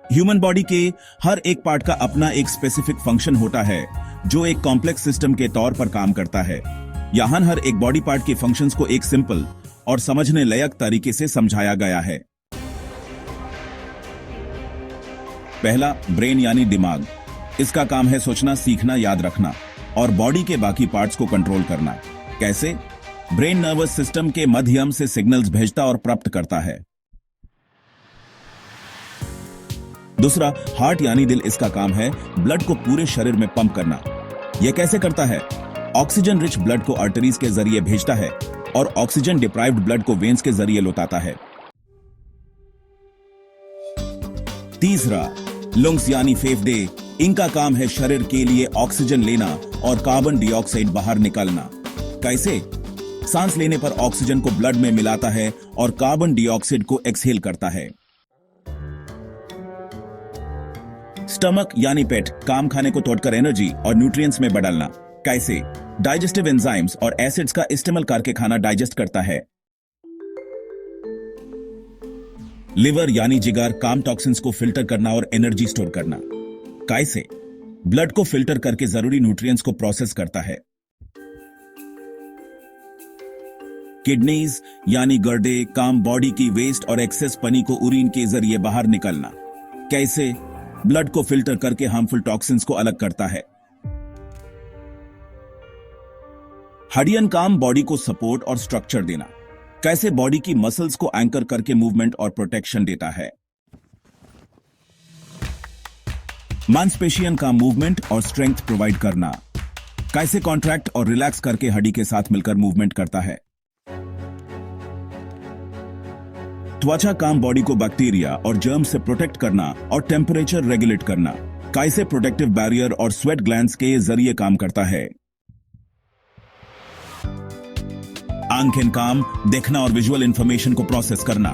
Human body के हर एक part का अपना एक स्पेसिफिक फंक्शन होता है जो एक कॉम्प्लेक्स सिस्टम के तौर पर काम करता है। यहाँ हर एक बॉडी पार्ट के फंक्शंस को एक सिंपल और समझने लायक तरीके से समझाया गया है। पहला, ब्रेन यानी दिमाग। इसका काम है सोचना, सीखना, याद रखना और बॉडी के बाकी पार्ट्स को कंट्रोल करना। कैसे? ब्रेन नर्वस सिस्टम के माध्यम से सिग्नल्स भेजता और प्राप्त करता है। दूसरा, हार्ट यानी दिल। इसका काम है ब्लड को पूरे शरीर में पंप करना। यह कैसे करता है? ऑक्सीजन रिच ब्लड को आर्टरीज के जरिए भेजता है और ऑक्सीजन डिप्राइव्ड ब्लड को वेन्स के जरिए लौटाता है। तीसरा, लंग्स यानी फेफड़े। इनका काम है शरीर के लिए ऑक्सीजन लेना और कार्बन डाइऑक्साइड बाहर निकालना। कैसे? सांस लेने पर ऑक्सीजन को ब्लड में मिलाता है और कार्बन डाइऑक्साइड को एक्सहेल करता है। स्टमक यानी पेट। काम खाने को तोड़कर एनर्जी और न्यूट्रिएंट्स में बदलना। कैसे? डाइजेस्टिव एंजाइम्स और एसिड्स का इस्तेमाल करके खाना डाइजेस्ट करता है। लिवर यानी जिगर। काम टॉक्सिन्स को फिल्टर करना और एनर्जी स्टोर करना। कैसे? ब्लड को फिल्टर करके जरूरी न्यूट्रिएंट्स को प्रोसेस करता है। किडनीज यानी गुर्दे। काम बॉडी की वेस्ट और एक्सेस पानी को यूरिन के जरिए बाहर निकालना। कैसे? ब्लड को फिल्टर करके हार्मफुल टॉक्सिन्स को अलग करता है। हड्डियां। काम बॉडी को सपोर्ट और स्ट्रक्चर देना। कैसे? बॉडी की मसल्स को एंकर करके मूवमेंट और प्रोटेक्शन देता है। मांसपेशियों का मूवमेंट और स्ट्रेंथ प्रोवाइड करना। कैसे? कॉन्ट्रैक्ट और रिलैक्स करके हड्डी के साथ मिलकर मूवमेंट करता है। त्वचा। काम बॉडी को बैक्टीरिया और जर्म से प्रोटेक्ट करना और टेम्परेचर रेगुलेट करना। कैसे? प्रोटेक्टिव बैरियर और स्वेट ग्लैंड्स के जरिए काम करता है। आंखें। काम देखना और विजुअल इंफॉर्मेशन को प्रोसेस करना।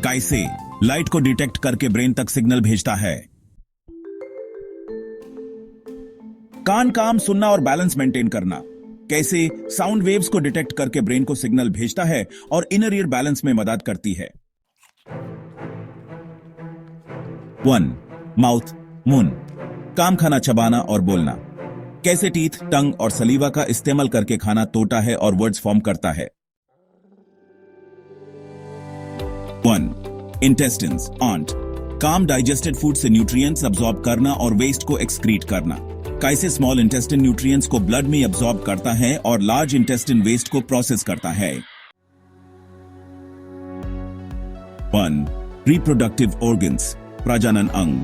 कैसे? लाइट को डिटेक्ट करके ब्रेन तक सिग्नल भेजता है। कान। काम सुनना और बैलेंस मेंटेन करना। कैसे? साउंड वेव्स को डिटेक्ट करके ब्रेन को सिग्नल भेजता है और इनर ईयर बैलेंस में मदद करती है। 1. माउथ, मुंह। काम खाना चबाना और बोलना। कैसे? टीथ, टंग और सलीवा का इस्तेमाल करके खाना तोड़ता है और वर्ड्स फॉर्म करता है। 1. इंटेस्टिन्स, आंट। काम डाइजेस्टेड फूड से न्यूट्रिएंट्स अब्सॉर्ब करना और वेस्ट को एक्सक्रीट करना। कैसे? स्मॉल इंटेस्टिन न्यूट्रिएंट्स को ब्लड में अब्सॉर्ब करता है और लार्ज इंटेस्टिन वेस्ट को प्रोसेस करता है। 1. रिप्रोडक्टिव ऑर्गन्स, प्रजनन अंग।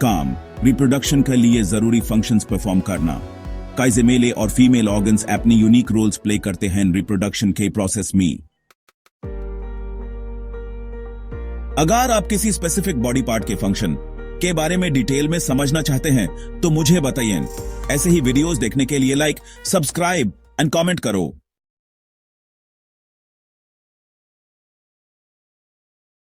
काम रिप्रोडक्शन के लिए जरूरी फंक्शंस परफॉर्म करना। कैसे? मेल और फीमेल ऑर्गन्स अपनी यूनिक रोल्स प्ले करते हैं रिप्रोडक्शन के प्रोसेस में। अगर आप किसी स्पेसिफिक बॉडी पार्ट के फंक्शन के बारे में डिटेल में समझना चाहते हैं तो मुझे बताइए। ऐसे ही वीडियोस देखने के लिए लाइक, सब्सक्राइब एंड कमेंट करो।